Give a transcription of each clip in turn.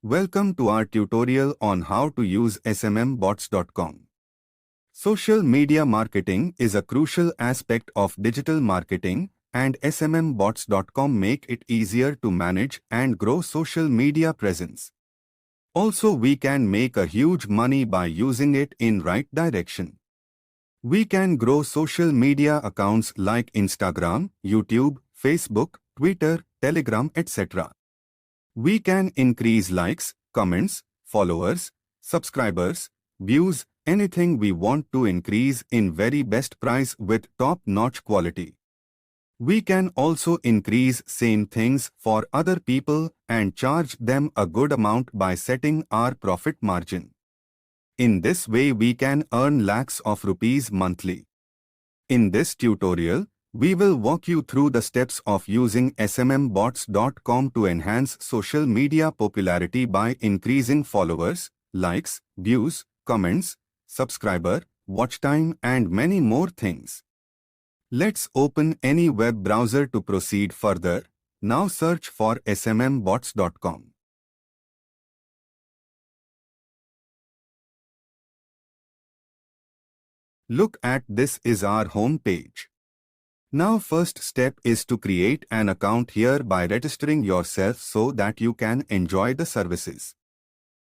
Welcome to our tutorial on how to use SMMBots.com. Social media marketing is a crucial aspect of digital marketing, and SMMBots.com make it easier to manage and grow social media presence. Also, we can make a huge money by using it in right direction. We can grow social media accounts like Instagram, YouTube, Facebook, Twitter, Telegram, etc. We can increase likes, comments, followers, subscribers, views, anything we want to increase in very best price with top-notch quality. We can also increase same things for other people and charge them a good amount by setting our profit margin. In this way we can earn lakhs of rupees monthly. In this tutorial, we will walk you through the steps of using SMMBots.com to enhance social media popularity by increasing followers, likes, views, comments, subscriber, watch time and many more things. Let's open any web browser to proceed further. Now search for SMMBots.com. Look at this is our home page. Now first step is to create an account here by registering yourself so that you can enjoy the services.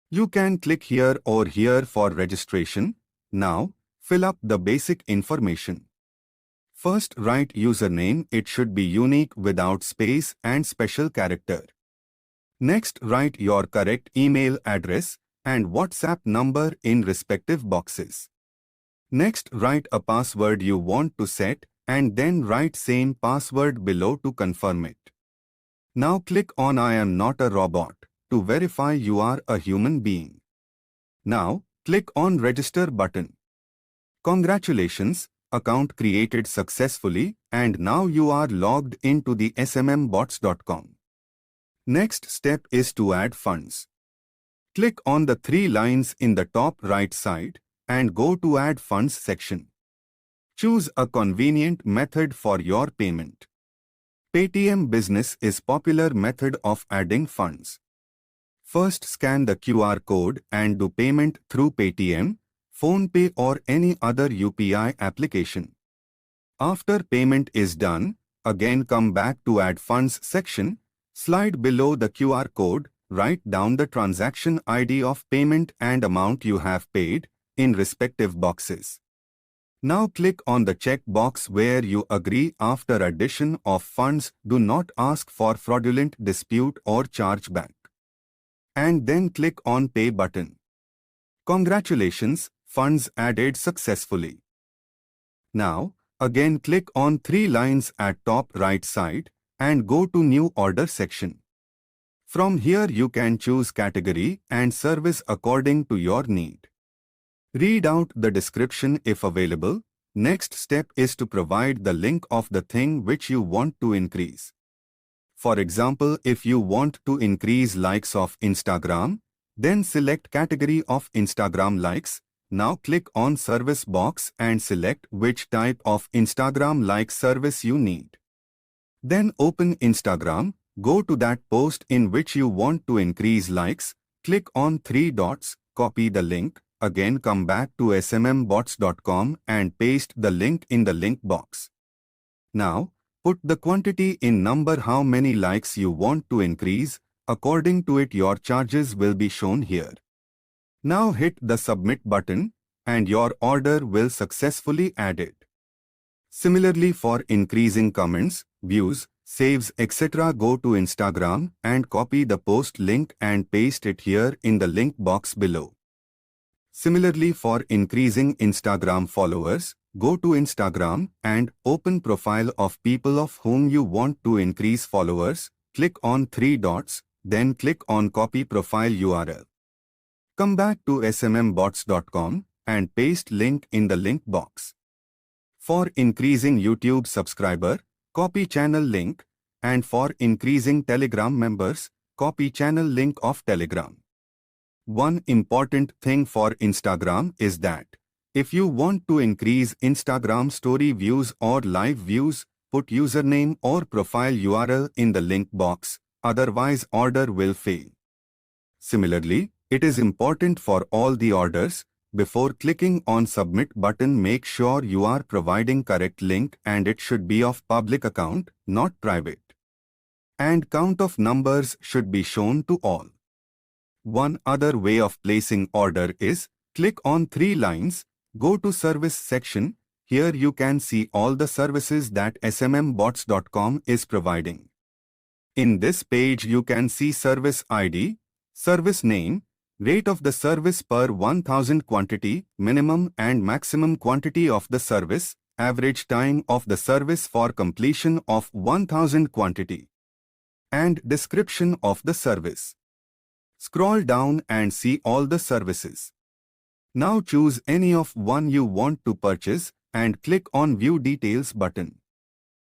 You can click here or here for registration. Now, fill up the basic information. First write username, it should be unique without space and special character. Next write your correct email address and WhatsApp number in respective boxes. Next write a password you want to set and then write same password below to confirm it. Now click on I am not a robot to verify you are a human being. Now click on register button. Congratulations, account created successfully and now you are logged into the SMMBots.com. Next step is to add funds. Click on the three lines in the top right side and go to add funds section. Choose a convenient method for your payment. Paytm Business is popular method of adding funds. First scan the QR code and do payment through Paytm, PhonePe or any other UPI application. After payment is done, again come back to add funds section, slide below the QR code, write down the transaction ID of payment and amount you have paid in respective boxes. Now click on the check box where you agree after addition of funds do not ask for fraudulent dispute or chargeback. And then click on Pay button. Congratulations, funds added successfully. Now, again click on three lines at top right side and go to New Order section. From here you can choose category and service according to your need. Read out the description if available. Next step is to provide the link of the thing which you want to increase. For example, if you want to increase likes of Instagram, then select category of Instagram likes. Now click on service box and select which type of Instagram like service you need. Then open Instagram, go to that post in which you want to increase likes, click on three dots, copy the link. Again come back to SMMBots.com and paste the link in the link box. Now, put the quantity in number how many likes you want to increase. According to it your charges will be shown here. Now hit the submit button and your order will successfully added. Similarly for increasing comments, views, saves etc. go to Instagram and copy the post link and paste it here in the link box below. Similarly for increasing Instagram followers, go to Instagram and open profile of people of whom you want to increase followers, click on three dots, then click on copy profile URL. Come back to SMMBots.com and paste link in the link box. For increasing YouTube subscriber, copy channel link, and for increasing Telegram members, copy channel link of Telegram. One important thing for Instagram is that if you want to increase Instagram story views or live views, put username or profile URL in the link box, otherwise order will fail. Similarly, it is important for all the orders. Before clicking on Submit button, make sure you are providing correct link and it should be of public account, not private. And count of numbers should be shown to all. One other way of placing order is, click on 3 lines, go to Service section. Here you can see all the services that SMMBots.com is providing. In this page you can see service ID, service name, rate of the service per 1000 quantity, minimum and maximum quantity of the service, average time of the service for completion of 1000 quantity, and description of the service. Scroll down and see all the services. Now choose any of one you want to purchase and click on View Details button.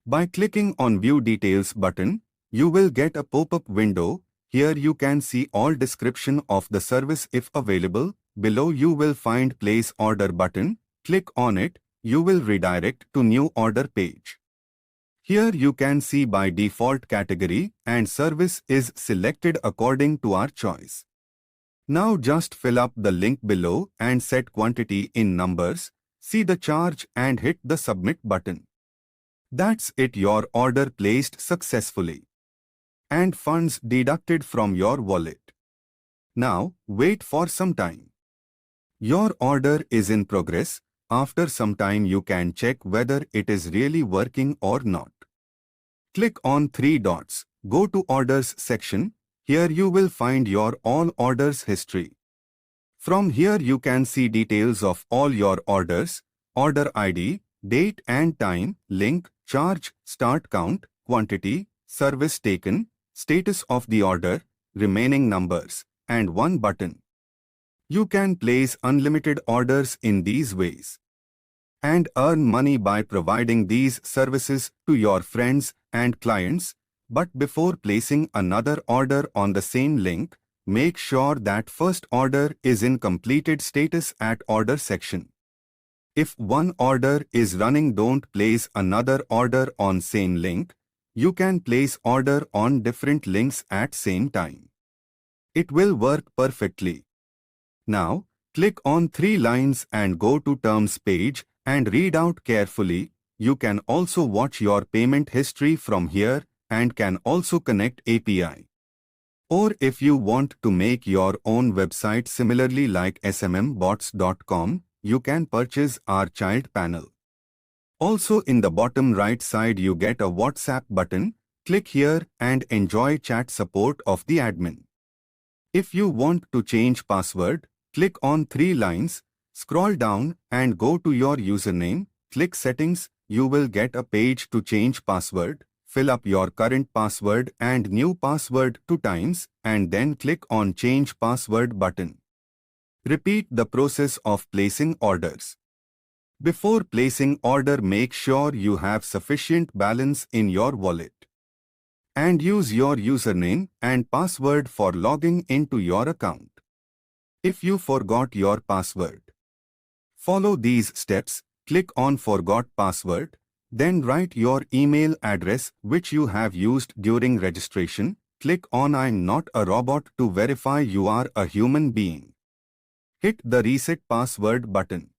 By clicking on View Details button, you will get a pop-up window. Here you can see all description of the service if available. Below you will find Place Order button. Click on it. You will redirect to New Order page. Here you can see by default category and service is selected according to our choice. Now just fill up the link below and set quantity in numbers. See the charge and hit the Submit button. That's it, your order placed successfully. And funds deducted from your wallet. Now, wait for some time. Your order is in progress. After some time you can check whether it is really working or not. Click on 3 dots, go to Orders section. Here you will find your all orders history. From here you can see details of all your orders, order ID, date and time, link, charge, start count, quantity, service taken, status of the order, remaining numbers, and one button. You can place unlimited orders in these ways and earn money by providing these services to your friends and clients. But before placing another order on the same link, make sure that first order is in completed status at Order section. If one order is running, don't place another order on same link. You can place order on different links at same time. It will work perfectly. Now, click on 3 lines and go to Terms page and read out carefully. You can also watch your payment history from here and can also connect API. Or if you want to make your own website similarly like SMMBots.com, you can purchase our child panel. Also in the bottom right side you get a WhatsApp button. Click here and enjoy chat support of the admin. If you want to change password, click on 3 lines, scroll down and go to your username, click Settings. You will get a page to change password. Fill up your current password and new password 2 times and then click on Change Password button. Repeat the process of placing orders. Before placing order, make sure you have sufficient balance in your wallet. And use your username and password for logging into your account. If you forgot your password, follow these steps. Click on Forgot Password. Then write your email address which you have used during registration. Click on I'm not a robot to verify you are a human being. Hit the Reset Password button.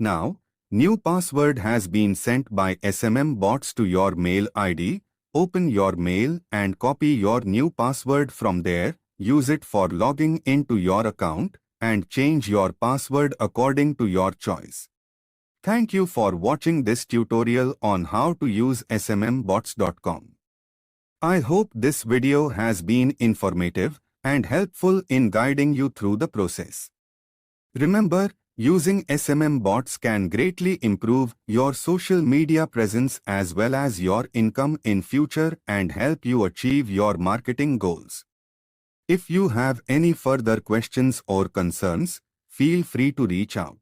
Now, new password has been sent by SMMBots to your mail ID. Open your mail and copy your new password from there. Use it for logging into your account and change your password according to your choice. Thank you for watching this tutorial on how to use SMMBots.com. I hope this video has been informative and helpful in guiding you through the process. Remember, using SMMBots can greatly improve your social media presence as well as your income in future and help you achieve your marketing goals. If you have any further questions or concerns, feel free to reach out.